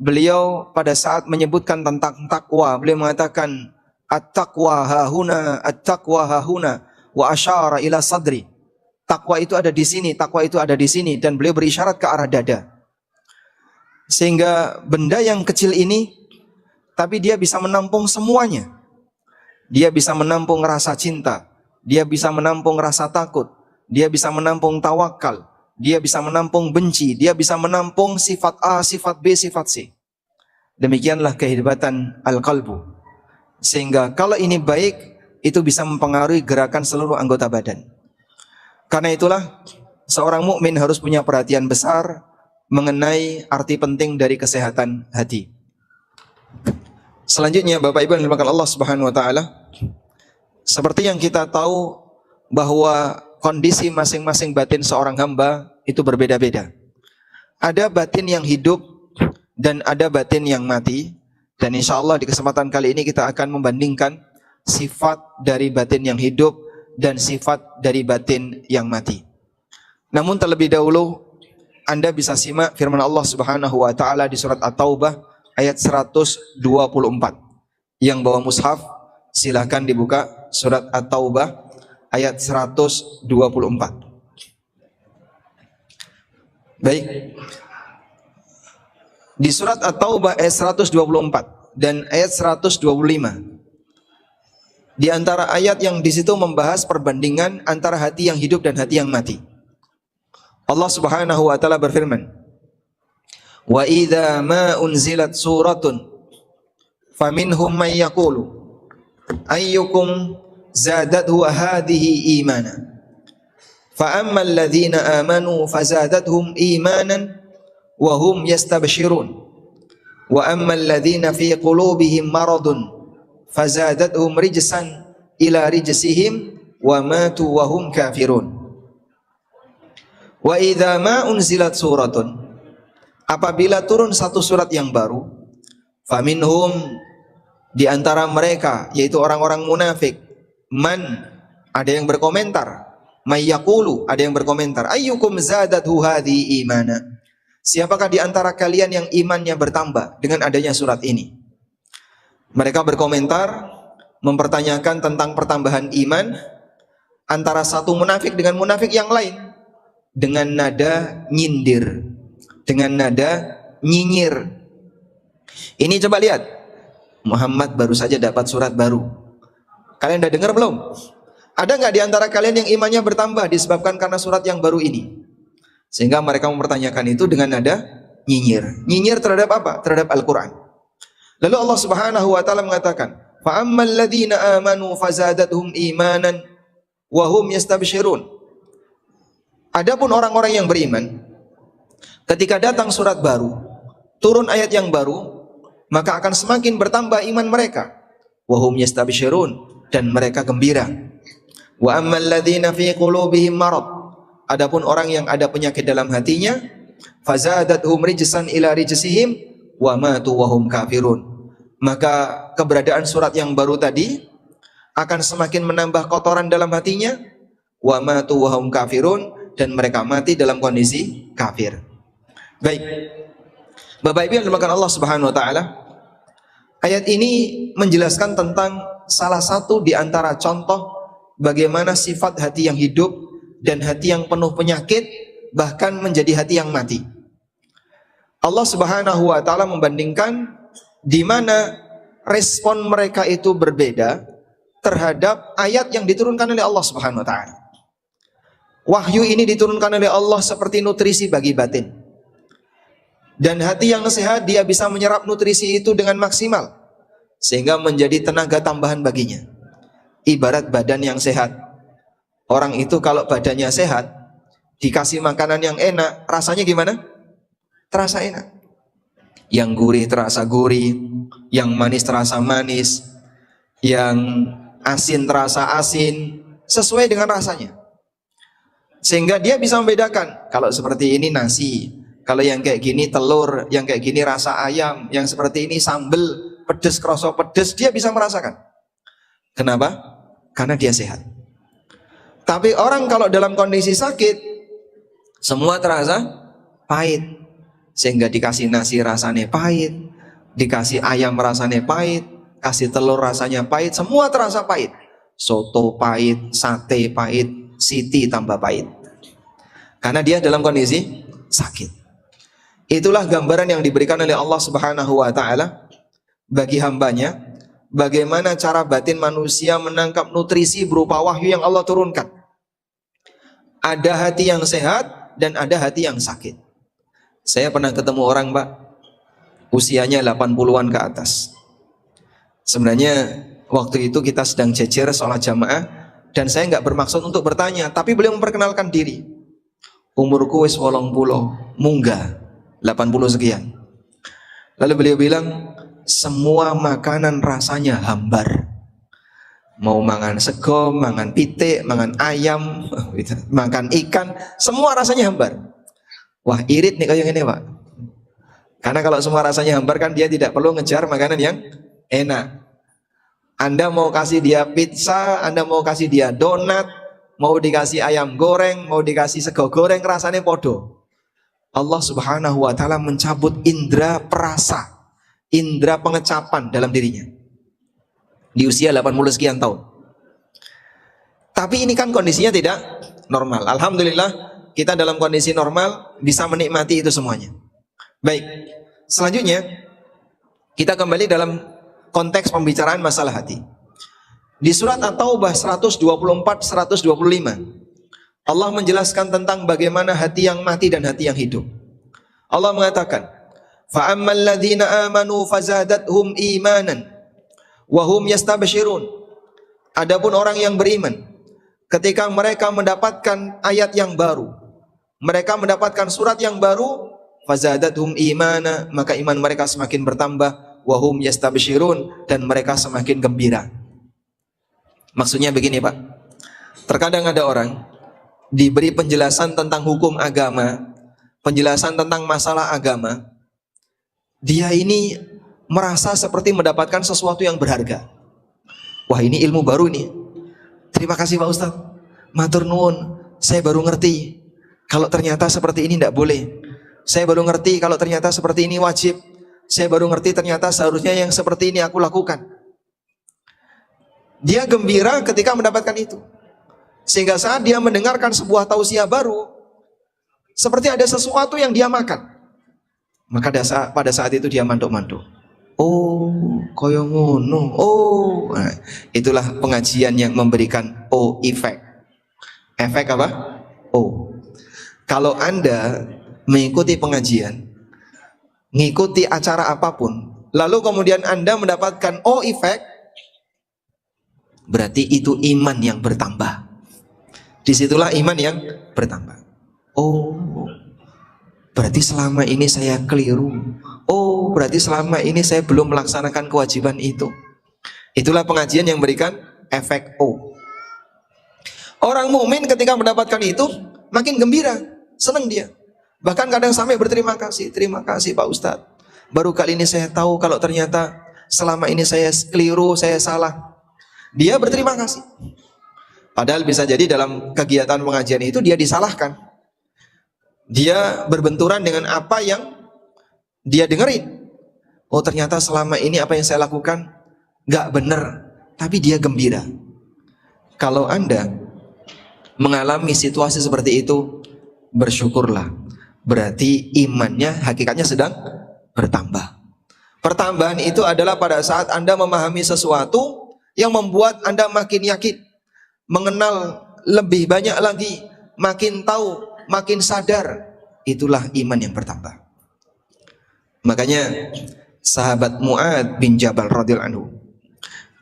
beliau pada saat menyebutkan tentang takwa, beliau mengatakan at-taqwa hahuna, at-taqwa hahuna, wa asyara ila sadri. Takwa itu ada di sini, takwa itu ada di sini, dan beliau berisyarat ke arah dada. Sehingga benda yang kecil ini, tapi dia bisa menampung semuanya. Dia bisa menampung rasa cinta, dia bisa menampung rasa takut, dia bisa menampung tawakal, dia bisa menampung benci, dia bisa menampung sifat A, sifat B, sifat C. Demikianlah kehebatan al-qalbu. Sehingga kalau ini baik, itu bisa mempengaruhi gerakan seluruh anggota badan. Karena itulah seorang mukmin harus punya perhatian besar mengenai arti penting dari kesehatan hati. Selanjutnya, Bapak Ibu yang dimuliakan Allah Subhanahu wa taala, seperti yang kita tahu bahwa kondisi masing-masing batin seorang hamba itu berbeda-beda. Ada batin yang hidup dan ada batin yang mati. Dan insya Allah di kesempatan kali ini kita akan membandingkan sifat dari batin yang hidup dan sifat dari batin yang mati. Namun terlebih dahulu Anda bisa simak firman Allah Subhanahu wa taala di surat At-Taubah ayat 124. Yang bawa mushaf silakan dibuka surat At-Taubah ayat 124. Baik. Di surat At-Taubah ayat 124 dan ayat 125. Di antara ayat yang di situ membahas perbandingan antara hati yang hidup dan hati yang mati. Allah Subhanahu wa taala berfirman, "Wa idza ma unzilat suratun faminhum may yaqulu ayyukum zadathu hadhihi imana. Fa ammal ladzina amanu fazadathum imanan wa hum yastabshirun. Wa ammal ladzina fi qulubihim maradun fazadathum rijsan ila rijsihim wa matu wa hum kafirun." Wa idza ma unzilat suratun, apabila turun satu surat yang baru, faminhum, di antara mereka yaitu orang-orang munafik, man, ada yang berkomentar, mayyaqulu, ada yang berkomentar, ayyukum zadathu hadhi imana, siapakah di antara kalian yang imannya bertambah dengan adanya surat ini? Mereka berkomentar, mempertanyakan tentang pertambahan iman antara satu munafik dengan munafik yang lain, dengan nada nyindir, dengan nada nyinyir. Ini coba lihat, Muhammad baru saja dapat surat baru. Kalian udah dengar belum? Ada nggak di antara kalian yang imannya bertambah disebabkan karena surat yang baru ini? Sehingga mereka mempertanyakan itu dengan nada nyinyir. Nyinyir terhadap apa? Terhadap Al-Quran. Lalu Allah Subhanahu wa taala mengatakan, "Fa ammal ladzina amanu fazadathum imanan wa hum yastabshirun." Adapun orang-orang yang beriman, ketika datang surat baru, turun ayat yang baru, maka akan semakin bertambah iman mereka. Wa hum yastabshirun, dan mereka gembira. Wa ammal ladzina fi qulubihim marad, adapun orang yang ada penyakit dalam hatinya, fazadathum rijsan ila rijsihim wa matu wa hum kafirun, maka keberadaan surat yang baru tadi akan semakin menambah kotoran dalam hatinya, wa matu wa hum kafirun, dan mereka mati dalam kondisi kafir. Baik, Bapak Ibu yang dimuliakan Allah Subhanahu wa taala, ayat ini menjelaskan tentang salah satu di antara contoh bagaimana sifat hati yang hidup dan hati yang penuh penyakit bahkan menjadi hati yang mati. Allah Subhanahu wa taala membandingkan di mana respon mereka itu berbeda terhadap ayat yang diturunkan oleh Allah Subhanahu wa taala. Wahyu ini diturunkan oleh Allah seperti nutrisi bagi batin. Dan hati yang sehat dia bisa menyerap nutrisi itu dengan maksimal, sehingga menjadi tenaga tambahan baginya. Ibarat badan yang sehat. Orang itu kalau badannya sehat, dikasih makanan yang enak, rasanya gimana? Terasa enak. Yang gurih terasa gurih, yang manis terasa manis, yang asin terasa asin, sesuai dengan rasanya. Sehingga dia bisa membedakan, kalau seperti ini nasi, kalau yang kayak gini telur, yang kayak gini rasa ayam, yang seperti ini sambel, pedes, kroso pedes, dia bisa merasakan. Kenapa? Karena dia sehat. Tapi orang kalau dalam kondisi sakit, semua terasa pahit. sehingga dikasih nasi rasanya pahit, dikasih ayam rasanya pahit, kasih telur rasanya pahit, semua terasa pahit. Soto pahit, sate pahit, siti tambah pahit. Karena dia dalam kondisi sakit. Itulah gambaran yang diberikan oleh Allah Subhanahu wa taala bagi hambanya, bagaimana cara batin manusia menangkap nutrisi berupa wahyu yang Allah turunkan. Ada hati yang sehat dan ada hati yang sakit. Saya pernah ketemu orang, Pak, usianya 80-an ke atas. Sebenarnya waktu itu kita sedang jejer sholat jamaah dan saya nggak bermaksud untuk bertanya, tapi beliau memperkenalkan diri. Umurku wis 80, munggah 80 sekian. Lalu beliau bilang, semua makanan rasanya hambar. Mau mangan sego, mangan pitik, mangan ayam, makan ikan, semua rasanya hambar. Wah, irit nih kayak gini, Pak. Karena kalau semua rasanya hambar kan dia tidak perlu ngejar makanan yang enak. Anda mau kasih dia pizza, Anda mau kasih dia donat, mau dikasih ayam goreng, mau dikasih sego goreng, rasanya podo. Allah Subhanahu wa taala mencabut indera perasa, indera pengecapan dalam dirinya di usia 80 sekian tahun. Tapi ini kan kondisinya tidak normal. Alhamdulillah kita dalam kondisi normal bisa menikmati itu semuanya. Baik, selanjutnya kita kembali dalam konteks pembicaraan masalah hati. Di surat At-Taubah 124-125 Allah menjelaskan tentang bagaimana hati yang mati dan hati yang hidup. Allah mengatakan, فَأَمَّا الَّذِينَ آمَنُوا فَزَادَتْهُمْ إِيمَانًا wahum yastabshirun. Adapun orang yang beriman, ketika mereka mendapatkan ayat yang baru, mereka mendapatkan surat yang baru, fazadathum imana, maka iman mereka semakin bertambah, wahum yastabshirun, dan mereka semakin gembira. Maksudnya begini, Pak. Terkadang ada orang diberi penjelasan tentang hukum agama, penjelasan tentang masalah agama, dia ini merasa seperti mendapatkan sesuatu yang berharga. Wah, ini ilmu baru nih. Terima kasih Pak Ustadz. Matur nuwun, saya baru ngerti kalau ternyata seperti ini tidak boleh. Saya baru ngerti kalau ternyata seperti ini wajib. Saya baru ngerti ternyata seharusnya yang seperti ini aku lakukan. Dia gembira ketika mendapatkan itu. Sehingga saat dia mendengarkan sebuah tausiah baru, seperti ada sesuatu yang dia makan. Maka pada saat itu dia manduk-manduk. Oh, koyo ngono. Oh, nah, itulah pengajian yang memberikan efek. Efek apa? Kalau Anda mengikuti pengajian, mengikuti acara apapun, lalu kemudian Anda mendapatkan efek, berarti itu iman yang bertambah. Disitulah iman yang bertambah. Berarti selama ini saya keliru. Berarti selama ini saya belum melaksanakan kewajiban itu. Itulah pengajian yang memberikan efek Orang mukmin ketika mendapatkan itu makin gembira, senang dia. Bahkan kadang sampai berterima kasih. Terima kasih Pak Ustadz. Baru kali ini saya tahu kalau ternyata selama ini saya keliru, saya salah. Dia berterima kasih. Padahal bisa jadi dalam kegiatan pengajian itu dia disalahkan. Dia berbenturan dengan apa yang dia dengerin. Ternyata selama ini apa yang saya lakukan gak benar, tapi dia gembira. Kalau Anda mengalami situasi seperti itu, bersyukurlah. Berarti imannya hakikatnya sedang bertambah. Pertambahan itu adalah pada saat Anda memahami sesuatu yang membuat Anda makin yakin, mengenal lebih banyak lagi, makin tahu, makin sadar. Itulah iman yang bertambah. Makanya sahabat Mu'ad bin Jabal radhiyallahu anhu,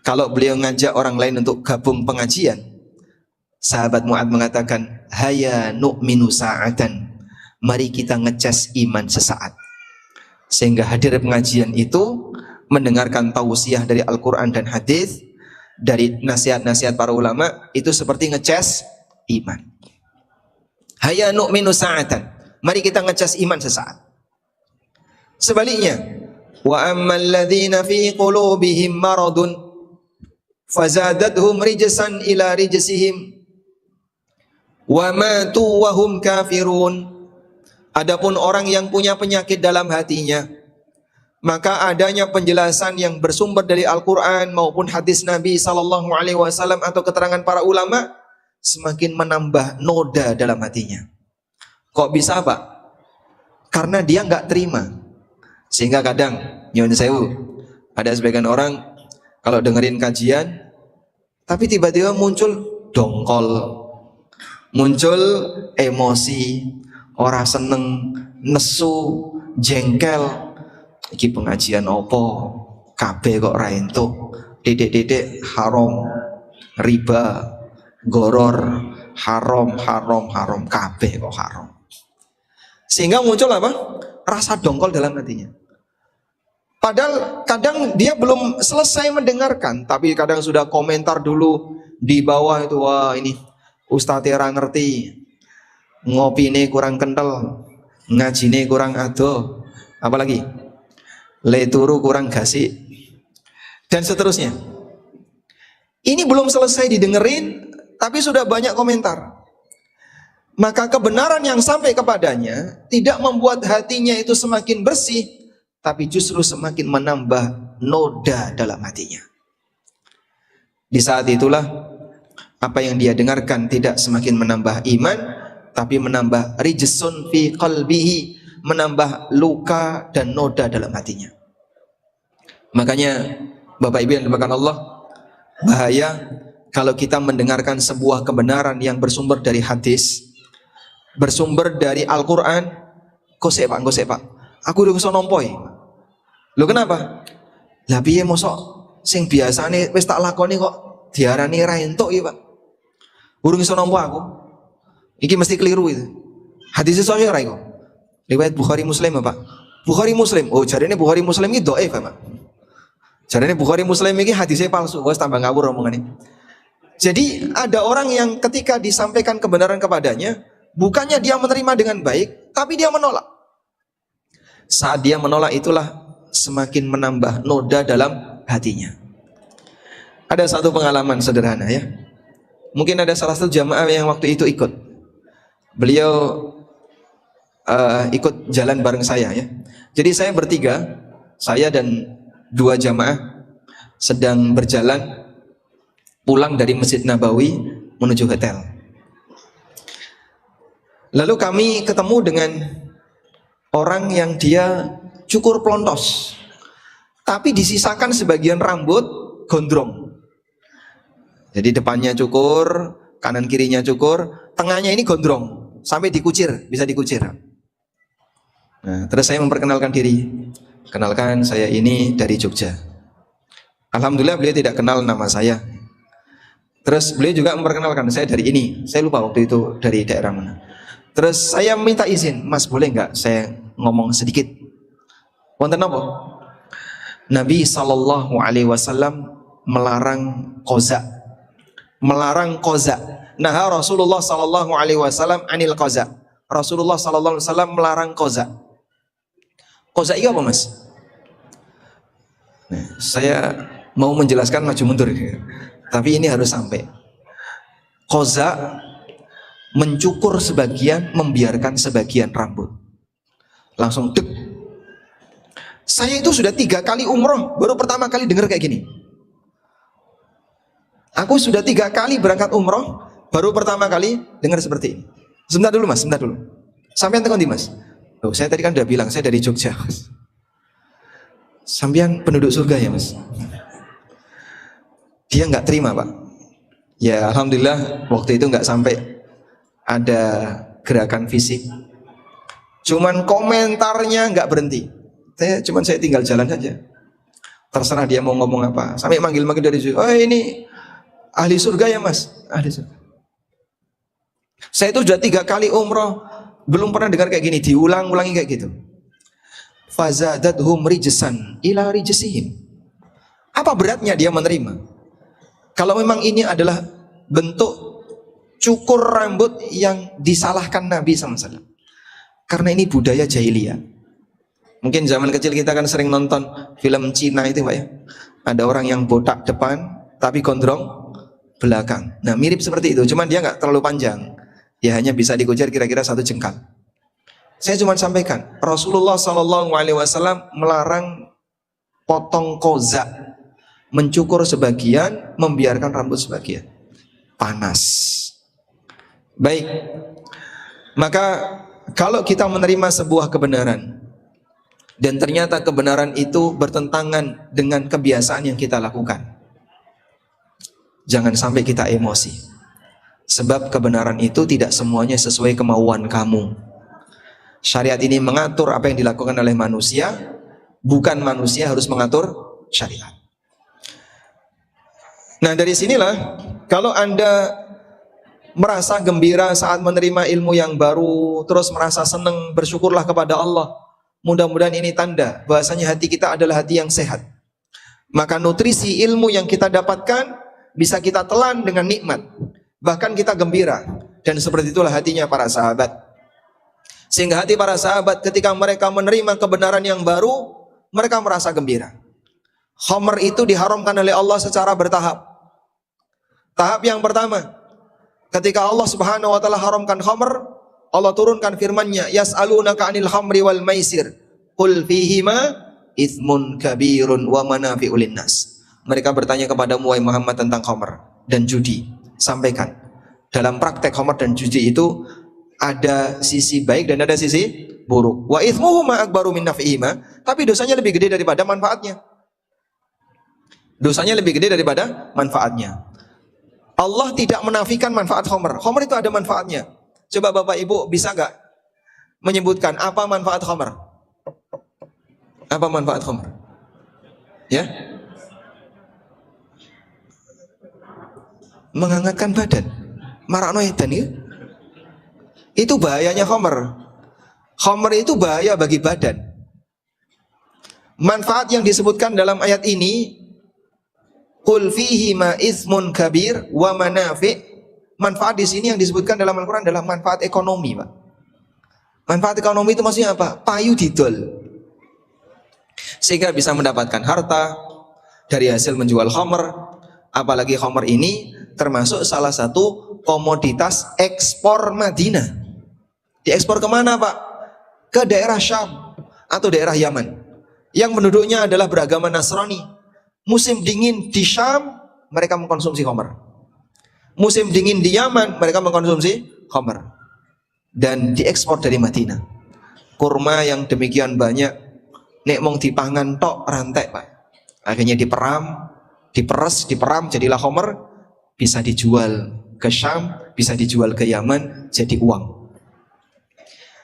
kalau beliau ngajak orang lain untuk gabung pengajian, sahabat Mu'ad mengatakan, "Haya nu'minu sa'atan." Mari kita ngecas iman sesaat. Sehingga hadir pengajian itu, mendengarkan tausiah dari Al-Quran dan hadis, dari nasihat-nasihat para ulama, itu seperti ngecas iman. Haya nu'minu sa'atan. Mari kita ngecas iman sesaat. Sebaliknya, wa ammal ladzina fi qulubihim maradun fazadathum rijsan ila rijsihim wa matu wa hum kafirun. Adapun orang yang punya penyakit dalam hatinya, maka adanya penjelasan yang bersumber dari Al-Quran maupun hadis Nabi SAW atau keterangan para ulama semakin menambah noda dalam hatinya. Kok bisa Pak? Karena dia nggak terima. Sehingga kadang, nyun sewu, ada sebagian orang kalau dengerin kajian, tapi tiba-tiba muncul dongkol, muncul emosi, ora seneng, nesu, jengkel. Iki pengajian opo, kabeh kok ra entuk, dedek-dedek haram, riba, goror, haram, kabeh kok haram. Sehingga muncul apa? Rasa dongkol dalam hatinya. Padahal kadang dia belum selesai mendengarkan, tapi kadang sudah komentar dulu di bawah itu, wah ini Ustadz Tera ngerti, ngopi ini kurang kental, ngaji ini kurang ado, apalagi leturu kurang gasik, dan seterusnya. Ini belum selesai didengerin, tapi sudah banyak komentar. Maka kebenaran yang sampai kepadanya tidak membuat hatinya itu semakin bersih, tapi justru semakin menambah noda dalam hatinya. Di saat itulah apa yang dia dengarkan tidak semakin menambah iman, tapi menambah rijsun fi qalbihi, menambah luka dan noda dalam hatinya. Makanya Bapak Ibu yang dimuliakan Allah, bahaya kalau kita mendengarkan sebuah kebenaran yang bersumber dari hadis, bersumber dari Al-Quran, gosek Pak, aku udah bisa nomboi. Lo kenapa? Lah piye mosok sing biasane wis tak lakoni kok diarani ra entuk iki Pak. Urung iso nampa aku. Iki mesti keliru itu. Hadisnya sahih ora iku? Riwayat Bukhari Muslim Pak. Bukhari Muslim. Oh, jarene Bukhari Muslim iki dhaif Pak. Jarene Bukhari Muslim iki hadisnya palsu. Wes tambah ngawur omongane. Jadi ada orang yang ketika disampaikan kebenaran kepadanya, bukannya dia menerima dengan baik, tapi dia menolak. Saat dia menolak itulah semakin menambah noda dalam hatinya. Ada satu pengalaman sederhana ya. Mungkin ada salah satu jamaah yang waktu itu ikut. Beliau ikut jalan bareng saya ya. Jadi saya bertiga, saya dan dua jamaah sedang berjalan pulang dari Masjid Nabawi menuju hotel. Lalu kami ketemu dengan orang yang dia cukur pelontos, tapi disisakan sebagian rambut gondrong. Jadi depannya cukur, kanan kirinya cukur, tengahnya ini gondrong, sampai dikucir, bisa dikucir. Nah, terus saya memperkenalkan diri. Kenalkan, saya ini dari Jogja. Alhamdulillah beliau tidak kenal nama saya. Terus beliau juga memperkenalkan, saya dari ini. Saya lupa waktu itu dari daerah mana. Terus saya minta izin, Mas boleh nggak saya ngomong sedikit? Wonten apa? Nabi SAW melarang qaza. Melarang qaza. Nah, Rasulullah SAW anil qaza. Rasulullah SAW melarang qaza. Qaza itu apa Mas? Nah, saya mau menjelaskan maju mundur, tapi ini harus sampai. Qaza mencukur sebagian, membiarkan sebagian rambut. Langsung dek. Saya itu sudah 3 kali umroh, baru pertama kali dengar kayak gini. Aku sudah 3 kali berangkat umroh, baru pertama kali dengar seperti ini. Sebentar dulu Mas, sebentar dulu. Sampean tekan di Mas. Oh, saya tadi kan udah bilang saya dari Jogja. Sampean penduduk surga ya Mas. Dia nggak terima Pak. Ya alhamdulillah waktu itu nggak sampai ada gerakan fisik. Cuman komentarnya nggak berhenti. Saya tinggal jalan saja. Terserah dia mau ngomong apa. Sampai manggil-manggil dari situ. Oh ini ahli surga ya Mas. Ahli surga. Saya itu sudah 3 kali umroh, belum pernah dengar kayak gini. Diulang-ulangi kayak gitu. Fazadathum rijsan ila rijsihim. Apa beratnya dia menerima? Kalau memang ini adalah bentuk cukur rambut yang disalahkan Nabi SAW. Karena ini budaya jahiliyah. Mungkin zaman kecil kita kan sering nonton film Cina itu Pak ya. Ada orang yang botak depan tapi gondrong belakang. Nah mirip seperti itu, cuman dia nggak terlalu panjang. Ya hanya bisa dikucir kira-kira 1 jengkal. Saya cuma sampaikan, Rasulullah SAW melarang potong koza, mencukur sebagian, membiarkan rambut sebagian. Panas. Baik, maka kalau kita menerima sebuah kebenaran dan ternyata kebenaran itu bertentangan dengan kebiasaan yang kita lakukan, jangan sampai kita emosi. Sebab kebenaran itu tidak semuanya sesuai kemauan kamu. Syariat ini mengatur apa yang dilakukan oleh manusia, bukan manusia harus mengatur syariat. Nah, dari sinilah kalau Anda merasa gembira saat menerima ilmu yang baru, terus merasa senang, bersyukurlah kepada Allah. Mudah-mudahan ini tanda bahwasanya hati kita adalah hati yang sehat. Maka nutrisi ilmu yang kita dapatkan bisa kita telan dengan nikmat. Bahkan kita gembira. Dan seperti itulah hatinya para sahabat. Sehingga hati para sahabat ketika mereka menerima kebenaran yang baru, mereka merasa gembira. Khamr itu diharamkan oleh Allah secara bertahap. Tahap yang pertama, ketika Allah Subhanahu wa taala haramkan khamr, Allah turunkan firman-Nya, yas'alunaka 'anil khamri wal maisir, qul fihima itsmun kabirun wa manafi'u linnas. Mereka bertanya kepadamu wahai Muhammad tentang khamr dan judi. Sampaikan, dalam praktek khamr dan judi itu ada sisi baik dan ada sisi buruk. Wa itsmuhuma akbaru min naf'ihima, tapi dosanya lebih gede daripada manfaatnya. Dosanya lebih gede daripada manfaatnya. Allah tidak menafikan manfaat khamr. Khamr itu ada manfaatnya. Coba Bapak Ibu bisa nggak menyebutkan apa manfaat khamr? Apa manfaat khamr? Ya? Menghangatkan badan. Marakno edan ya? Itu bahayanya khamr. Khamr itu bahaya bagi badan. Manfaat yang disebutkan dalam ayat ini, qul fihi ma itsmun kabir wa manafi'. Manfaat di sini yang disebutkan dalam Al-Qur'an adalah manfaat ekonomi, Pak. Manfaat ekonomi itu maksudnya apa? Payu didol. Sehingga bisa mendapatkan harta dari hasil menjual khamr. Apalagi khamr ini termasuk salah satu komoditas ekspor Madinah. Diekspor kemana, Pak? Ke daerah Syam atau daerah Yaman yang penduduknya adalah beragama Nasrani. Musim dingin di Syam mereka mengkonsumsi khamr. Musim dingin di Yaman mereka mengkonsumsi khamr. Dan diekspor dari Madinah. Kurma yang demikian banyak, nek mong dipangan tok rantai, Pak. Akhirnya diperas, diperam jadilah khamr, bisa dijual ke Syam, bisa dijual ke Yaman jadi uang.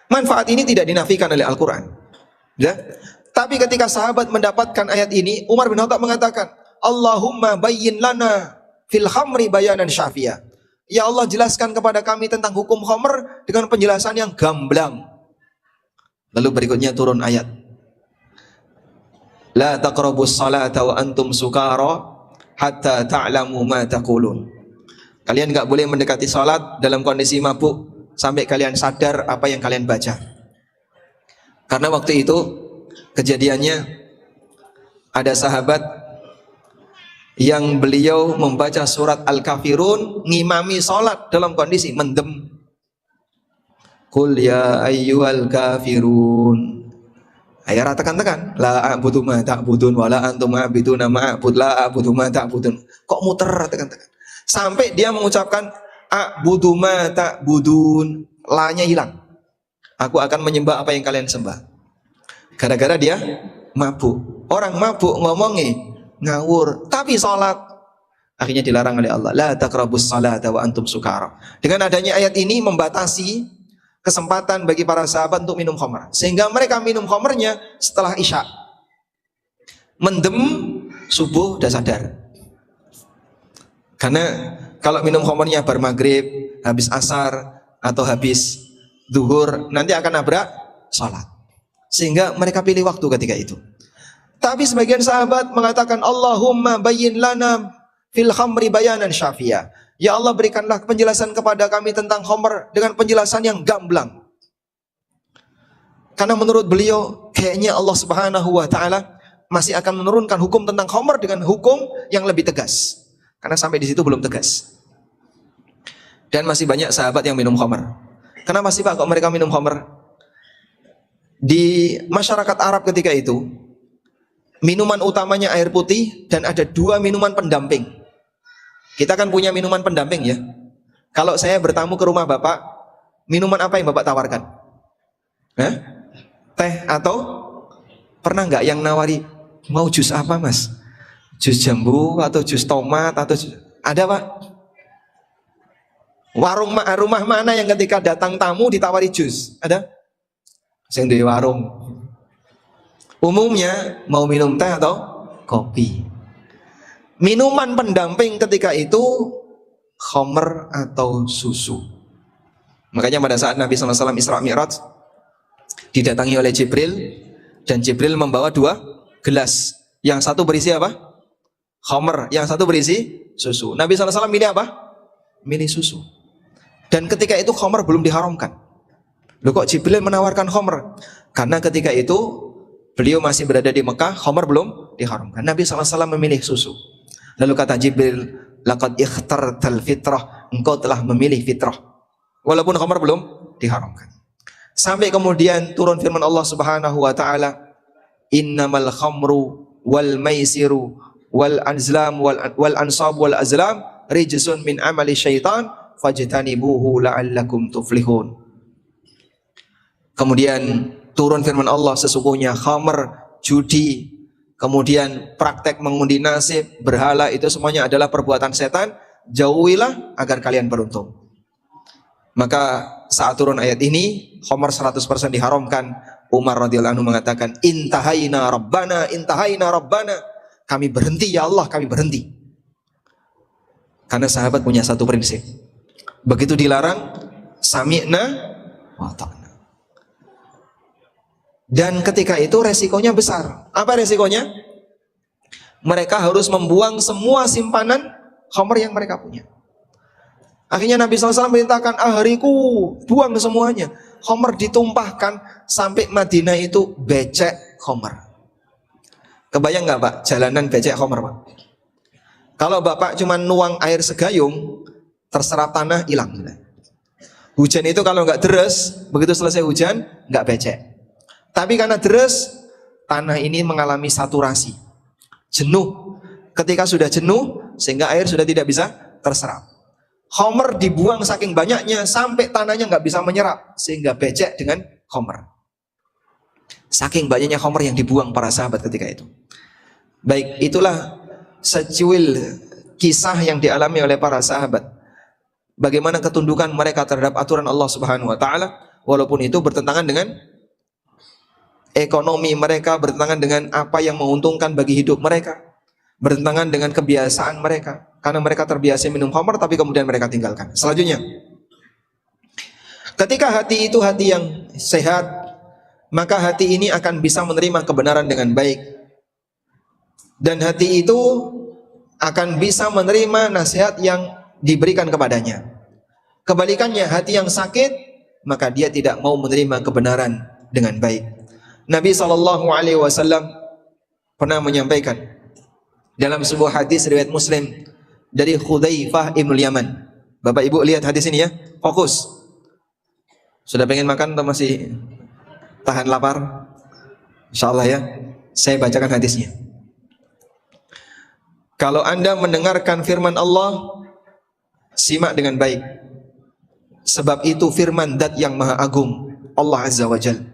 Manfaat ini tidak dinafikan oleh Al-Quran, ya. Tapi ketika sahabat mendapatkan ayat ini, Umar bin Khattab mengatakan, Allahumma bayyin lana fil khamri bayanan syafiyah. Ya Allah, jelaskan kepada kami tentang hukum khamr dengan penjelasan yang gamblang. Lalu berikutnya turun ayat, la taqrabus salata wa antum sukara hatta ta'lamu ma taqulun. Kalian enggak boleh mendekati salat dalam kondisi mabuk sampai kalian sadar apa yang kalian baca. Karena waktu itu kejadiannya ada sahabat yang beliau membaca surat Al-Kafirun ngimami salat dalam kondisi mendem. Qul ya ayyuhal kafirun. Ayat tekan-tekan, la a'budu ma ta'budun wa la antum a'buduna ma a'bud, la a'budu ma ta'budun. Kok muter tekan-tekan? Sampai dia mengucapkan a'budu ma ta'budun, la-nya hilang. Aku akan menyembah apa yang kalian sembah. Gara-gara dia mabuk. Orang mabuk ngomongnya ngawur, tapi salat akhirnya dilarang oleh Allah. La taqrabus salata wa antum sukara. Dengan adanya ayat ini membatasi kesempatan bagi para sahabat untuk minum khamr. Sehingga mereka minum khamrnya setelah Isya. Mendem subuh udah sadar. Karena kalau minum khamrnya bar maghrib, habis asar atau habis zuhur, nanti akan nabrak salat. Sehingga mereka pilih waktu ketika itu. Tapi sebagian sahabat mengatakan, Allahumma bayyin lana fil khamri bayanan syafiyah. Ya Allah, berikanlah penjelasan kepada kami tentang khamr dengan penjelasan yang gamblang. Karena menurut beliau, kayaknya Allah Subhanahu wa taala masih akan menurunkan hukum tentang khamr dengan hukum yang lebih tegas. Karena sampai di situ belum tegas. Dan masih banyak sahabat yang minum khamr. Kenapa sih Pak kok mereka minum khamr? Di masyarakat Arab ketika itu, minuman utamanya air putih dan ada 2 minuman pendamping. Kita kan punya minuman pendamping ya. Kalau saya bertamu ke rumah Bapak, minuman apa yang Bapak tawarkan? Hah? Teh atau pernah nggak yang nawari, mau jus apa Mas? Jus jambu atau jus tomat atau ada Pak? Rumah mana yang ketika datang tamu ditawari jus? Ada? Yang di warung. Umumnya mau minum teh atau kopi. Minuman pendamping ketika itu khamr atau susu. Makanya pada saat Nabi SAW Isra Mi'raj didatangi oleh Jibril, dan Jibril membawa 2 gelas. Yang satu berisi apa? Khamr. Yang satu berisi susu. Nabi SAW milih apa? Milih susu. Dan ketika itu khamr belum diharamkan. Loh kok Jibril menawarkan khamr? Karena ketika itu beliau masih berada di Mekah, khamr belum diharamkan. Nabi SAW memilih susu. Lalu kata Jibril, laqad ikhtartal fitrah, engkau telah memilih fitrah. Walaupun khamr belum diharamkan. Sampai kemudian turun firman Allah Subhanahu wa taala, innamal khamru wal maisiru wal azlam wal ansab wal azlam rijsun min amali syaitan fajtanibuhu la'allakum tuflihun. Kemudian turun firman Allah, sesungguhnya khamr, judi, kemudian praktek mengundi nasib, berhala, itu semuanya adalah perbuatan setan, jauhilah agar kalian beruntung. Maka saat turun ayat ini, khamr 100% diharamkan. Umar radhiyallahu anhu mengatakan, intahaina rabbana, kami berhenti ya Allah, kami berhenti. Karena sahabat punya satu prinsip, begitu dilarang, sami'na wa ta'na. Dan ketika itu resikonya besar. Apa resikonya? Mereka harus membuang semua simpanan khamr yang mereka punya. Akhirnya Nabi SAW merintahkan, ahriku, buang semuanya. Khamr ditumpahkan sampai Madinah itu becek khamr. Kebayang nggak Pak, jalanan becek khamr Pak? Kalau Bapak cuma nuang air segayung, terserap tanah, hilang. Hujan itu kalau nggak deres, begitu selesai hujan, nggak becek. Tapi karena deres, tanah ini mengalami saturasi, jenuh. Ketika sudah jenuh, sehingga air sudah tidak bisa terserap. Khamr dibuang saking banyaknya sampai tanahnya nggak bisa menyerap, sehingga becek dengan khamr. Saking banyaknya khamr yang dibuang para sahabat ketika itu. Baik, itulah secuil kisah yang dialami oleh para sahabat. Bagaimana ketundukan mereka terhadap aturan Allah Subhanahu wa taala, walaupun itu bertentangan dengan ekonomi mereka, bertentangan dengan apa yang menguntungkan bagi hidup mereka, bertentangan dengan kebiasaan mereka, karena mereka terbiasa minum khamr tapi kemudian mereka tinggalkan. Selanjutnya, ketika hati itu hati yang sehat, maka hati ini akan bisa menerima kebenaran dengan baik, dan hati itu akan bisa menerima nasihat yang diberikan kepadanya. Kebalikannya, hati yang sakit, maka dia tidak mau menerima kebenaran dengan baik. Nabi SAW pernah menyampaikan dalam sebuah hadis riwayat Muslim dari Hudzaifah ibn Yaman. Bapak Ibu lihat hadis ini ya, fokus. Sudah pengen makan atau masih tahan lapar? Insyaallah ya, saya bacakan hadisnya. Kalau Anda mendengarkan firman Allah, simak dengan baik. Sebab itu firman Zat yang Maha Agung, Allah Azza wa Jalla.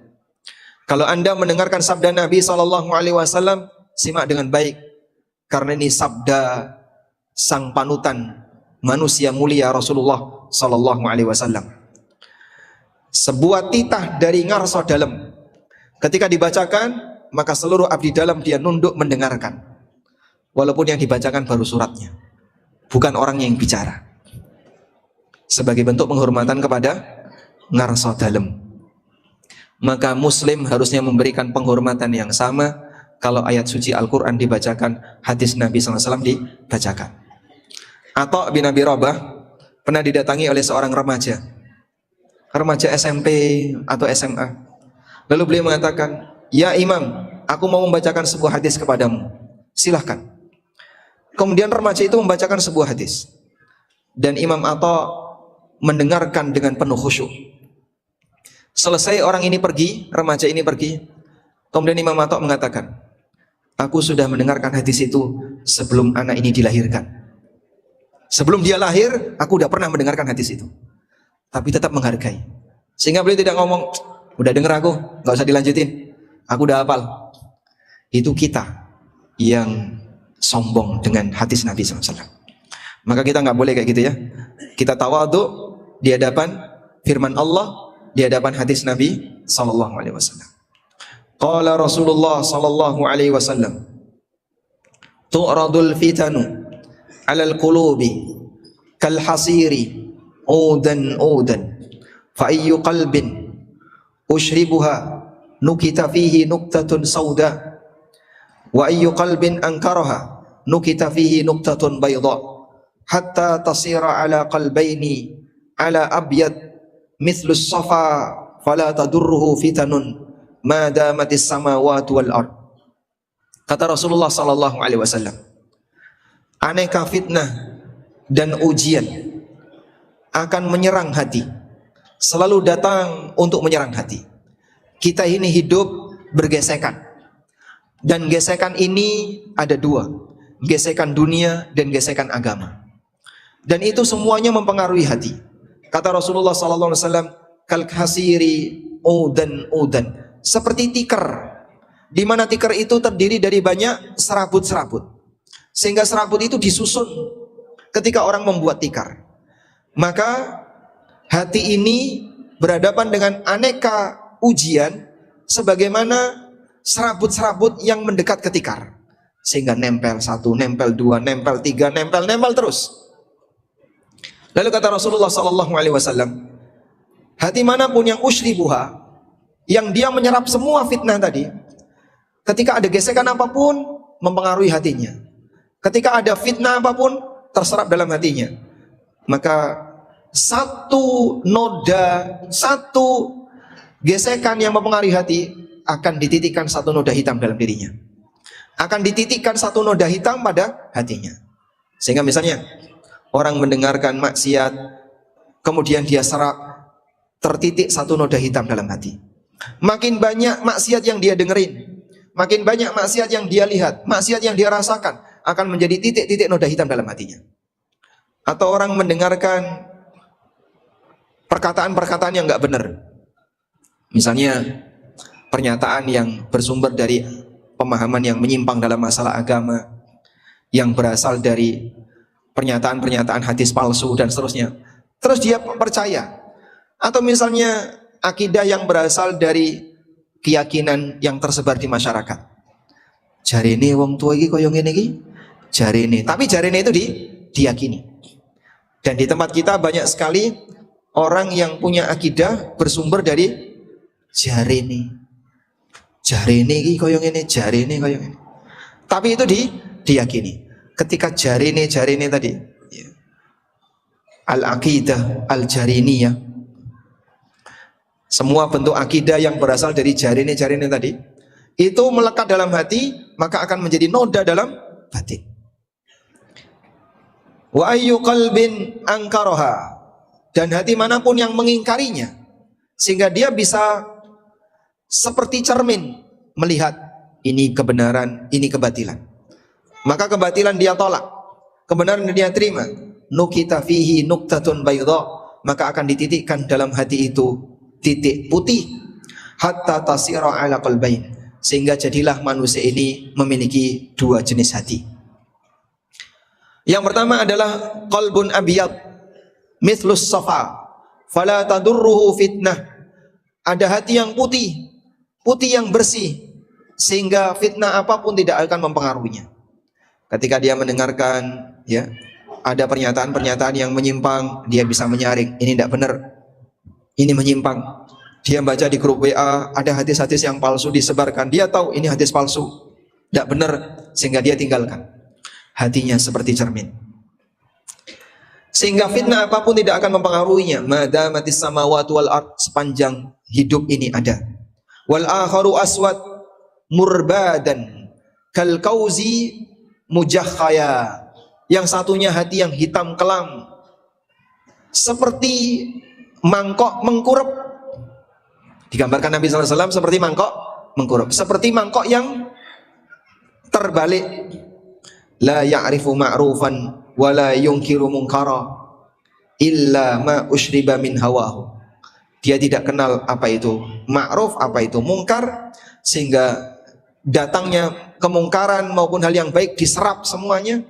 Kalau Anda mendengarkan sabda Nabi SAW, simak dengan baik. Karena ini sabda sang panutan manusia mulia Rasulullah SAW. Sebuah titah dari ngarsa dalam. Ketika dibacakan, maka seluruh abdi dalam dia nunduk mendengarkan. Walaupun yang dibacakan baru suratnya, bukan orang yang bicara. Sebagai bentuk penghormatan kepada ngarsa dalam. Maka Muslim harusnya memberikan penghormatan yang sama kalau ayat suci Al-Quran dibacakan, hadis Nabi SAW dibacakan. Atha bin Abi Rabah pernah didatangi oleh seorang remaja SMP atau SMA. Lalu beliau mengatakan, ya Imam, aku mau membacakan sebuah hadis kepadamu, silahkan. Kemudian remaja itu membacakan sebuah hadis, dan Imam Atha mendengarkan dengan penuh khusyuk. Selesai orang ini pergi, remaja ini pergi, kemudian Imam Atha mengatakan, aku sudah mendengarkan hadis itu sebelum anak ini dilahirkan. Sebelum dia lahir, aku udah pernah mendengarkan hadis itu. Tapi tetap menghargai. Sehingga beliau tidak ngomong, udah denger aku, gak usah dilanjutin, aku udah hafal. Itu kita yang sombong dengan hadis Nabi SAW. Maka kita gak boleh kayak gitu ya. Kita tawadhu di hadapan firman Allah, di hadapan hadis Nabi sallallahu alaihi wasallam. Qala Rasulullah sallallahu alaihi wasallam, tu'radul fitanu 'alal qulubi kal hasiri udan fa ayyu qalbin ushribuha nukita fihi nuktatun sauda wa ayyu qalbin ankaraha nukita fihi nuktatun bayda hatta tasira 'ala qalbaini 'ala abyad mithlus safa fala tadurruhu fitanun ma damatis samawati wal ard. Kata Rasulullah sallallahu alaihi wasallam, aneka fitnah dan ujian akan menyerang hati, selalu datang untuk menyerang hati. Kita ini hidup bergesekan, dan gesekan ini ada dua, gesekan dunia dan gesekan agama, dan itu semuanya mempengaruhi hati. Kata Rasulullah sallallahu alaihi wasallam, kal hasiri udan, seperti tikar, di mana tikar itu terdiri dari banyak serabut-serabut, sehingga serabut itu disusun ketika orang membuat tikar. Maka hati ini berhadapan dengan aneka ujian sebagaimana serabut-serabut yang mendekat ke tikar, sehingga nempel satu, nempel dua, nempel tiga, nempel terus. Lalu kata Rasulullah sallallahu alaihi wasallam, hati manapun yang ushribuha, yang dia menyerap semua fitnah tadi, ketika ada gesekan apapun mempengaruhi hatinya, ketika ada fitnah apapun terserap dalam hatinya, maka satu noda, satu gesekan yang mempengaruhi hati akan dititikkan satu noda hitam dalam dirinya, akan dititikkan satu noda hitam pada hatinya. Sehingga misalnya orang mendengarkan maksiat, kemudian dia serap, tertitik satu noda hitam dalam hati. Makin banyak maksiat yang dia dengerin, makin banyak maksiat yang dia lihat, maksiat yang dia rasakan, akan menjadi titik-titik noda hitam dalam hatinya. Atau orang mendengarkan perkataan-perkataan yang gak benar, misalnya pernyataan yang bersumber dari pemahaman yang menyimpang dalam masalah agama, yang berasal dari pernyataan-pernyataan hadis palsu dan seterusnya, terus dia percaya. Atau misalnya akidah yang berasal dari keyakinan yang tersebar di masyarakat, jarine wong tua iki koyo ngene iki, jarine, tapi jarine itu diyakini. Dan di tempat kita banyak sekali orang yang punya akidah bersumber dari jarine iki koyo ngene, jarine koyo ngene, tapi itu diyakini. Ketika jarine tadi, ya, al-aqidah al-jariniyah, semua bentuk akidah yang berasal dari jarine tadi, itu melekat dalam hati, maka akan menjadi noda dalam batin. Wa ayyu qalbin angkaraha, dan hati manapun yang mengingkarinya, sehingga dia bisa seperti cermin melihat ini kebenaran, ini kebatilan, maka kebatilan dia tolak, kebenaran dia terima. Nukita fihi nuktatun bayda, maka akan dititikkan dalam hati itu titik putih, hatta tasira ala qalbain, sehingga jadilah manusia ini memiliki dua jenis hati. Yang pertama adalah qalbun abyad mithlus safa fala tadurruhu fitnah, ada hati yang putih yang bersih, sehingga fitnah apapun tidak akan mempengaruhinya. Ketika dia mendengarkan, ya, ada pernyataan-pernyataan yang menyimpang, dia bisa menyaring, ini tidak benar, ini menyimpang. Dia baca di grup WA, ada hadis-hadis yang palsu disebarkan, dia tahu ini hadis palsu, tidak benar, sehingga dia tinggalkan. Hatinya seperti cermin, sehingga fitnah apapun tidak akan mempengaruhinya. Madamatis samawati wal ard, sepanjang hidup ini ada. Wal akharu aswad murbadan kal kauzi mujakhaya, yang satunya hati yang hitam kelam seperti mangkok mengkurep. Digambarkan Nabi SAW seperti mangkok mengkurap, seperti mangkok yang terbalik. La ya'rifu ma'rufan wa la yunkiru munkara illa ma usyriba min hawahu. Dia tidak kenal apa itu ma'ruf, apa itu mungkar, sehingga datangnya kemungkaran maupun hal yang baik diserap semuanya,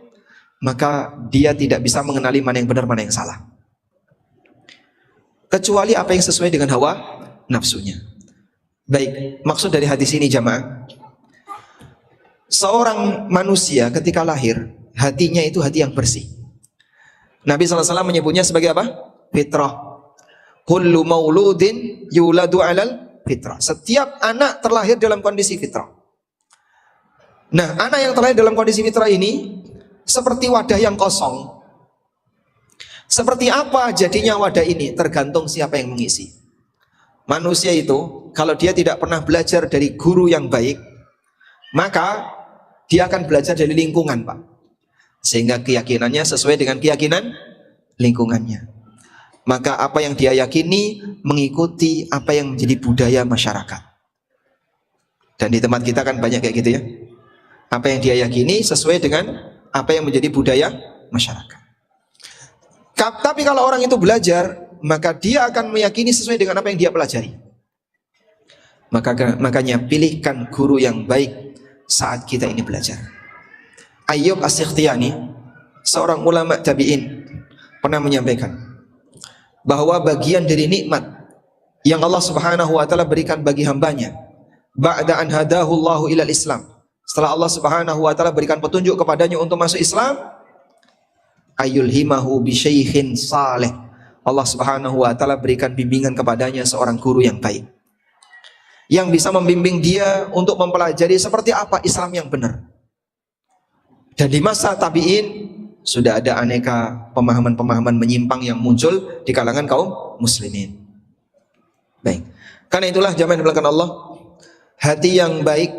maka dia tidak bisa mengenali mana yang benar, mana yang salah, kecuali apa yang sesuai dengan hawa nafsunya. Baik, maksud dari hadis ini jamaah, seorang manusia ketika lahir, hatinya itu hati yang bersih. Nabi SAW menyebutnya sebagai apa? Fitrah. Kullu mauludin yuladu alal fitrah. Setiap anak terlahir dalam kondisi fitrah. Nah, anak yang terlahir dalam kondisi fitrah ini seperti wadah yang kosong. Seperti apa jadinya wadah ini? Tergantung siapa yang mengisi. Manusia itu, kalau dia tidak pernah belajar dari guru yang baik, maka dia akan belajar dari lingkungan, Pak. Sehingga keyakinannya sesuai dengan keyakinan lingkungannya. Maka apa yang dia yakini mengikuti apa yang menjadi budaya masyarakat. Dan di tempat kita kan banyak kayak gitu ya. Apa yang dia yakini sesuai dengan apa yang menjadi budaya masyarakat. Tapi kalau orang itu belajar, maka dia akan meyakini sesuai dengan apa yang dia pelajari. Makanya pilihkan guru yang baik saat kita ini belajar. Ayyub As-Sikhtiyani, seorang ulama tabi'in, pernah menyampaikan bahwa bagian dari nikmat yang Allah Subhanahu wa taala berikan bagi hambanya ba'da an hadahu Allahu ilal Islam, setelah Allah Subhanahu wa taala berikan petunjuk kepadanya untuk masuk Islam, ayyulhimahu bi syaikhin saleh. Allah Subhanahu wa taala berikan bimbingan kepadanya seorang guru yang baik, yang bisa membimbing dia untuk mempelajari seperti apa Islam yang benar. Dan di masa tabi'in sudah ada aneka pemahaman-pemahaman menyimpang yang muncul di kalangan kaum muslimin. Baik, karena itulah jamaah yang dimuliakan Allah, hati yang baik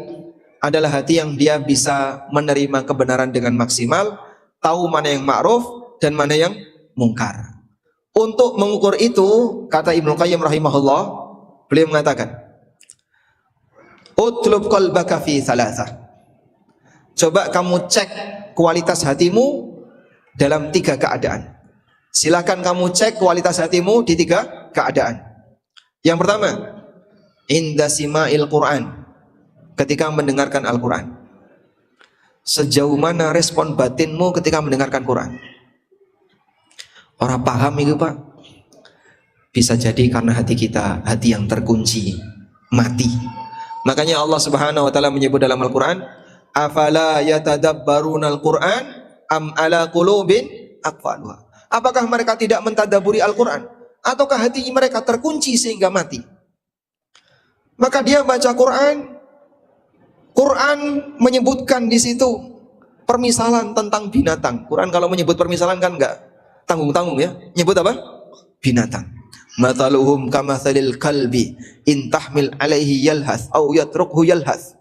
adalah hati yang dia bisa menerima kebenaran dengan maksimal, tahu mana yang ma'ruf dan mana yang mungkar. Untuk mengukur itu, kata Ibnu Qayyim rahimahullah, beliau mengatakan, utlub qalbaka fi thalathah. Coba kamu cek kualitas hatimu dalam 3 keadaan. Silakan kamu cek kualitas hatimu di 3 keadaan. Yang pertama, inda sima'il Qur'an, ketika mendengarkan Al-Quran. Sejauh mana respon batinmu ketika mendengarkan Quran? Orang paham itu Pak? Bisa jadi karena hati kita, hati yang terkunci, mati. Makanya Allah Subhanahu wa taala menyebut dalam Al-Quran, afala yatadabbaruna al-Quran am ala qulubin aqfaluha. Apakah mereka tidak mentadaburi Al-Quran, ataukah hati mereka terkunci sehingga mati? Maka dia baca Quran, Quran menyebutkan di situ permisalan tentang binatang. Quran kalau menyebut permisalan kan enggak tanggung-tanggung ya. Nyebut apa? Binatang. Mathaluhum kamathalil kalbi in tahmil alaihi yalhath au yatrukhu yalhath.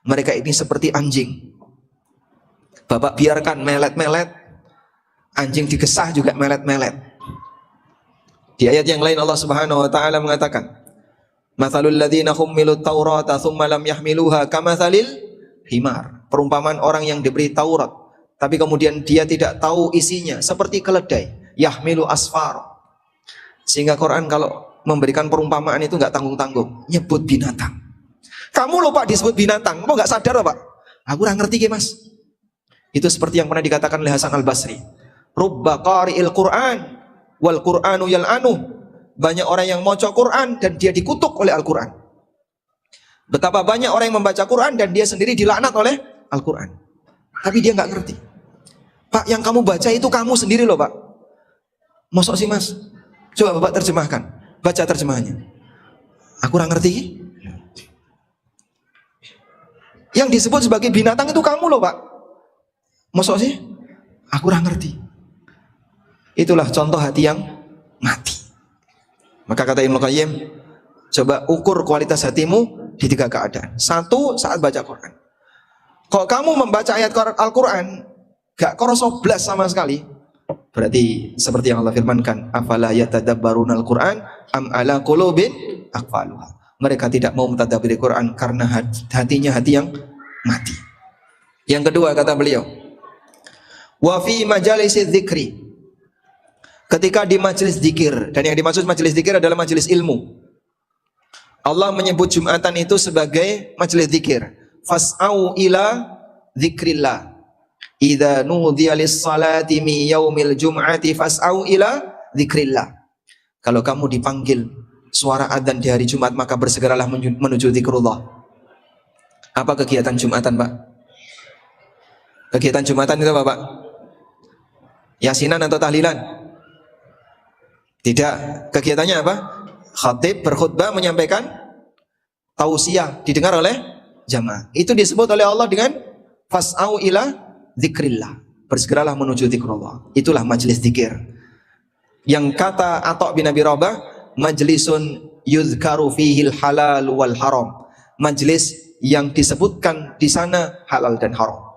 Mereka ini seperti anjing. Bapak biarkan melet-melet, anjing digesah juga melet-melet. Di ayat yang lain Allah Subhanahu wa taala mengatakan, mathalul ladzina hummilut taurata tsumma lam yahmiluha kamathalil himar. Perumpamaan orang yang diberi Taurat tapi kemudian dia tidak tahu isinya, seperti keledai, yahmilu asfar. Sehingga Quran kalau memberikan perumpamaan itu enggak tanggung-tanggung, nyebut binatang. Kamu lupa disebut binatang, kamu enggak sadar Pak? Aku kurang ngerti Mas. Itu seperti yang pernah dikatakan oleh Hasan Al-Basri. Rubba qari'il Qur'an wal Qur'anu yal'anu. Banyak orang yang maca Quran dan dia dikutuk oleh Al-Quran. Betapa banyak orang yang membaca Quran dan dia sendiri dilaknat oleh Al-Quran. Tapi dia nggak ngerti. Pak, yang kamu baca itu kamu sendiri loh Pak. Mosok sih Mas? Coba Bapak terjemahkan. Baca terjemahannya. Aku kurang ngerti. Yang disebut sebagai binatang itu kamu loh Pak. Mosok sih? Aku kurang ngerti. Itulah contoh hati yang mati. Maka kata Ibnu Qayyim, coba ukur kualitas hatimu di 3 keadaan. 1, saat baca Quran. Kalau kamu membaca ayat Al-Quran gak kroso blas sama sekali, berarti seperti yang Allah firmankan, afala yatadabbaruna al-Quran am ala qulubin aqfaluha. mereka tidak mau mentadabburi Quran karena hatinya hati yang mati. Yang kedua kata beliau, wa fi majalisi dzikri, ketika di majelis zikir, dan yang dimaksud majelis zikir adalah majelis ilmu. Allah menyebut Jumatan itu sebagai majelis zikir. Fas'au ila dzikrillah. Idza nudiya lis-salati mi yaumil jum'ati fas'au ila dzikrillah. Kalau kamu dipanggil suara adzan di hari Jumat, maka bersegeralah menuju zikrullah. Apa kegiatan Jumatan, Pak? Kegiatan Jumatan itu apa, Pak? Yasinan atau tahlilan? Tidak. Kegiatannya apa? Khatib berkhutbah menyampaikan tausiah, didengar oleh jamaah. Itu disebut oleh Allah dengan fas'au ila dzikrillah. Bersegeralah menuju zikrullah. Itulah majelis zikir. Yang kata Atha bin Abi Rabah, majlisun yuzkaru fihil halal wal haram. Majelis yang disebutkan di sana halal dan haram.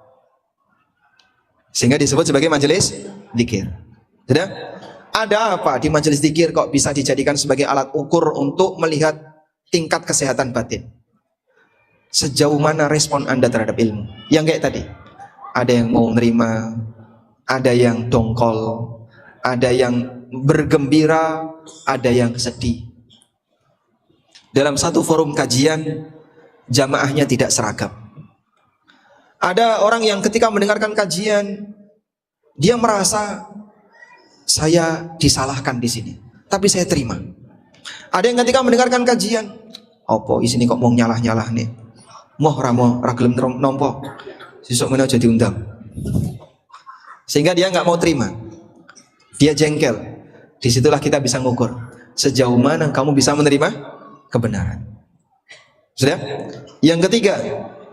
Sehingga disebut sebagai majelis zikir. Sudah? Ada apa di majelis zikir kok bisa dijadikan sebagai alat ukur untuk melihat tingkat kesehatan batin? Sejauh mana respon Anda terhadap ilmu? Yang kayak tadi, ada yang mau menerima, ada yang dongkol, ada yang bergembira, ada yang sedih. Dalam satu forum kajian, jamaahnya tidak seragam. Ada orang yang ketika mendengarkan kajian, dia merasa saya disalahkan di sini, tapi saya terima. Ada yang ketika mendengarkan kajian, opo isini kok mau nyalah-nyalah nih, moh ramo ragilem nompo, sesuk mana jadi undang. Sehingga dia nggak mau terima, dia jengkel. Disitulah kita bisa ngukur sejauh mana kamu bisa menerima kebenaran. Sudah? Yang ketiga,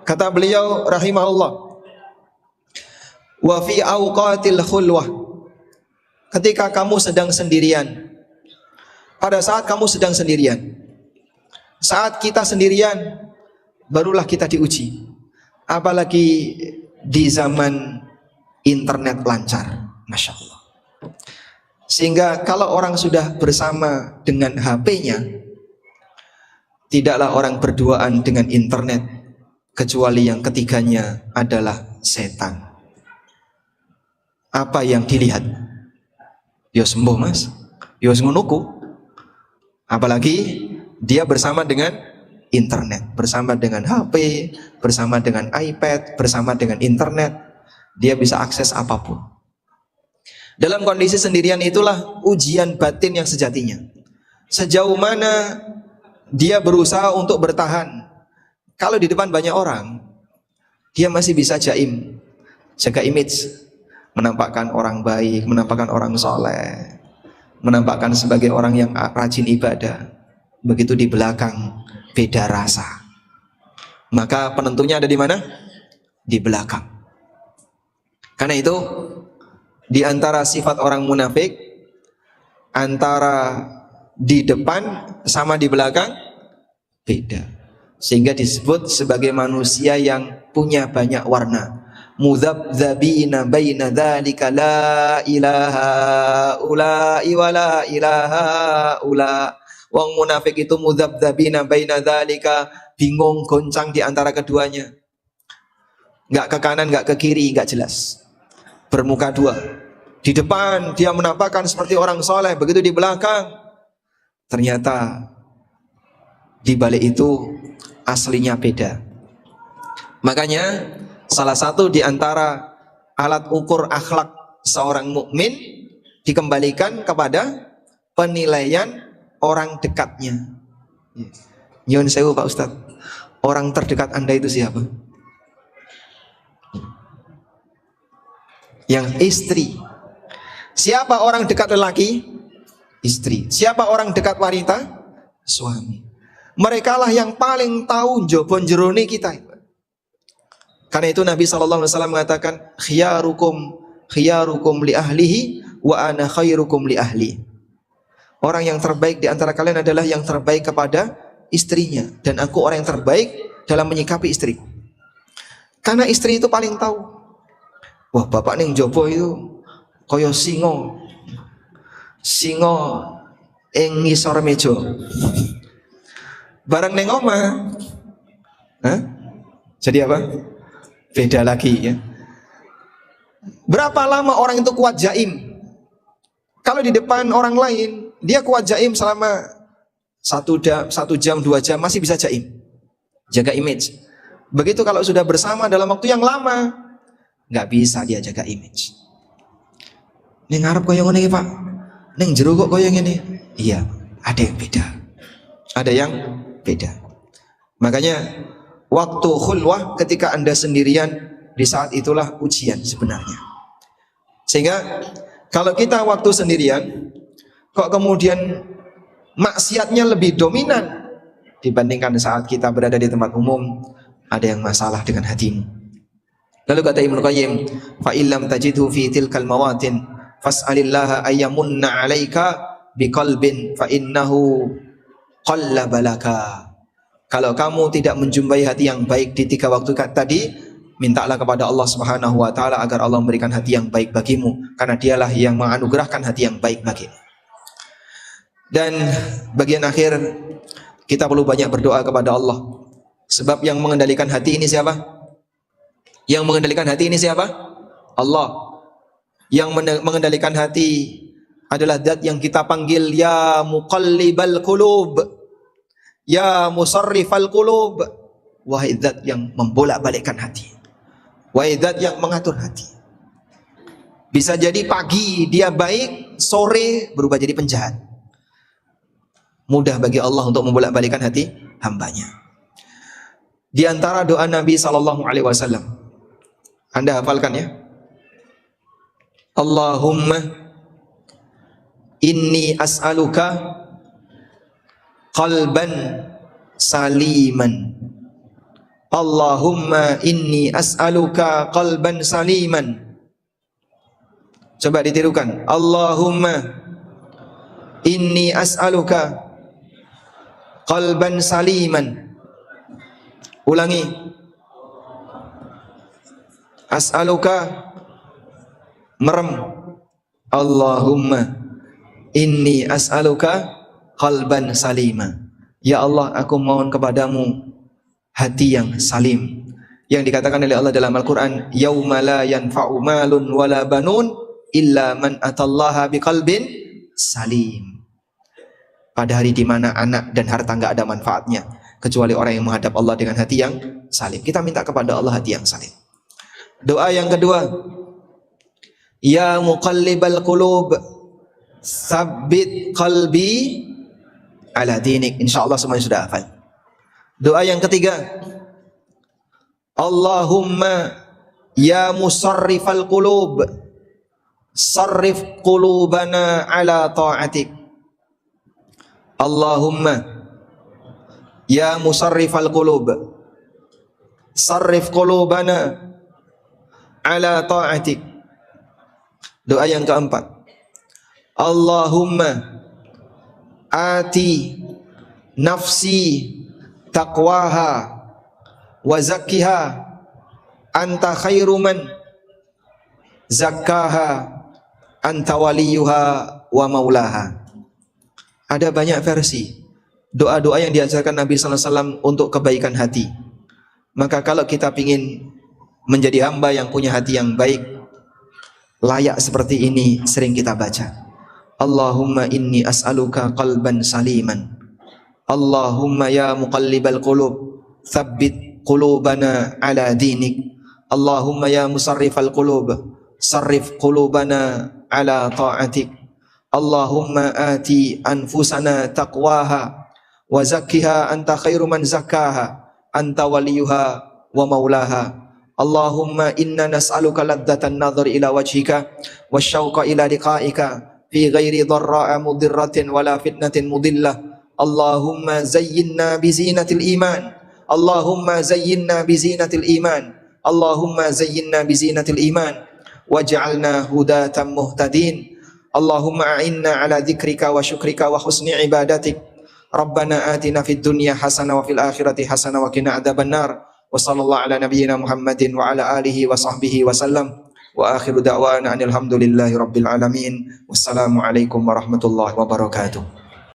kata beliau rahimahullah, wa fi awqatil khulwah, ketika kamu sedang sendirian. Pada saat kamu sedang sendirian, saat kita sendirian, barulah kita diuji. Apalagi di zaman internet lancar, Masya Allah. Sehingga kalau orang sudah bersama dengan HP-nya, tidaklah orang berduaan dengan internet, kecuali yang ketiganya adalah setan. Apa yang dilihat? Ya sembuh mas, ya ngonoku. Apalagi dia bersama dengan internet, bersama dengan HP, bersama dengan iPad, bersama dengan internet, dia bisa akses apapun. Dalam kondisi sendirian itulah ujian batin yang sejatinya. Sejauh mana dia berusaha untuk bertahan. Kalau di depan banyak orang, dia masih bisa jaim, jaga image, menampakkan orang baik, menampakkan orang soleh, menampakkan sebagai orang yang rajin ibadah. Begitu di belakang, beda rasa. Maka penentunya ada di mana? Di belakang. Karena itu, di antara sifat orang munafik, antara di depan sama di belakang, beda. Sehingga disebut sebagai manusia yang punya banyak warna. Mudzabdzabina baina dzalika la ilaha ula'i wa la ilaha ula. Wong munafik itu mudzabdzabina baina dzalika, bingung goncang di antara keduanya. Enggak ke kanan, enggak ke kiri, enggak jelas. Bermuka dua. Di depan dia menampakkan seperti orang soleh, begitu di belakang ternyata di balik itu aslinya beda. Makanya salah satu di antara alat ukur akhlak seorang mukmin dikembalikan kepada penilaian orang dekatnya. Nyun sewu Pak Ustadz, orang terdekat Anda itu siapa? Yang istri. Siapa orang dekat lelaki? Istri. Siapa orang dekat wanita? Suami. Mereka lah yang paling tahu njobon jerone kita. Karena itu Nabi SAW mengatakan, khiyarukum li ahlihi wa ana khairukum li ahli. Orang yang terbaik di antara kalian adalah yang terbaik kepada istrinya, dan aku orang yang terbaik dalam menyikapi istri. Karena istri itu paling tahu. Wah, bapak ning jopo itu kaya singo ing ngisor meja. Barang neng omah, hah? Jadi apa? Beda lagi ya. Berapa lama orang itu kuat jaim? Kalau di depan orang lain, dia kuat jaim selama 1 jam, 2 jam masih bisa jaim, jaga image. Begitu kalau sudah bersama dalam waktu yang lama, nggak bisa dia jaga image. Neng ngarep koyo ngene iki, Pak. Neng jero kok koyo ngene. Iya, ada yang beda. Ada yang beda. Makanya waktu khulwah, ketika Anda sendirian, di saat itulah ujian sebenarnya. Sehingga kalau kita waktu sendirian kok kemudian maksiatnya lebih dominan dibandingkan saat kita berada di tempat umum, ada yang masalah dengan hatimu. Lalu kata Ibnu Qayyim, fa illam tajidhu fi tilkal mawatin fas'alillaha ayyamunna 'alaika biqalbin fa innahu qallabalaka. Kalau kamu tidak menjumpai hati yang baik di 3 waktu tadi, mintalah kepada Allah Subhanahu wa taala agar Allah memberikan hati yang baik bagimu, karena dialah yang menganugerahkan hati yang baik bagimu. Dan bagian akhir, kita perlu banyak berdoa kepada Allah. Sebab yang mengendalikan hati ini siapa? Yang mengendalikan hati ini siapa? Allah. Yang mengendalikan hati adalah zat yang kita panggil ya muqallibal qulub, ya musarrifal qulub. Wahai zat yang membolak-balikkan hati, wahai zat yang mengatur hati. Bisa jadi pagi dia baik, sore berubah jadi penjahat. Mudah bagi Allah untuk membolak-balikkan hati hambanya. Di antara doa Nabi SAW, Anda hafalkan ya. Allahumma inni as'aluka qalban saliman. Allahumma inni as'aluka qalban saliman. Coba ditirukan. Allahumma inni as'aluka qalban saliman. Ulangi. As'aluka merem. Allahumma inni as'aluka qalban salima. Ya Allah, aku mohon kepadamu hati yang salim. Yang dikatakan oleh Allah dalam Al-Quran, yauma la yanfa'u malun wala banun illa man atallaha biqalbin salim. Pada hari di mana anak dan harta enggak ada manfaatnya kecuali orang yang menghadap Allah dengan hati yang salim. Kita minta kepada Allah hati yang salim. Doa yang kedua, ya muqallibal qulub tsabbit qalbi ala dinik. Insyaallah semuanya sudah hafal. Doa yang ketiga, Allahumma ya musarrifal qulub sarrif qulubana ala ta'atik. Allahumma ya musarrifal qulub sarrif qulubana ala ta'atik. Doa yang keempat, Allahumma ati nafsi taqwaha wa zakkiha anta khairu man zakkaha anta waliyuha wa maulaha. Ada banyak versi doa-doa yang diajarkan Nabi sallallahu alaihi wasallam untuk kebaikan hati. Maka kalau kita ingin menjadi hamba yang punya hati yang baik, layak seperti ini sering kita baca. Allahumma inni as'aluka qalban saliman. Allahumma ya muqallibal qulub tsabbit qulubana ala dinik. Allahumma ya musarrifal qulub sarrif qulubana ala ta'atik. Allahumma ati anfusana taqwaha wa zakkiha anta khairu man zakkaha anta waliyuha wa maulaha. Allahumma inna nas'aluka ladzatan nadhar ila wajhika wasyauqa ila liqa'ika fi ghairi dharra'a mudirratin wala fitnatin mudillah. Allahumma zayyinna bi zinatil iman. Allahumma zayyinna bi zinatil iman. Allahumma zayyinna bi zinatil iman waj'alna hudatan muhtadin. Allahumma a'inna ala dzikrika wa syukrika wa husni ibadatik. Rabbana atina fid dunya hasanah wa fil akhirati hasanah wa qina adzabannar. Wa sallallahu ala nabiyyina Muhammadin wa ala alihi wa sahbihi wa sallam. Wa akhiru da'wana alhamdulillahi rabbil alamin. Wassalamu alaikum warahmatullahi wabarakatuh.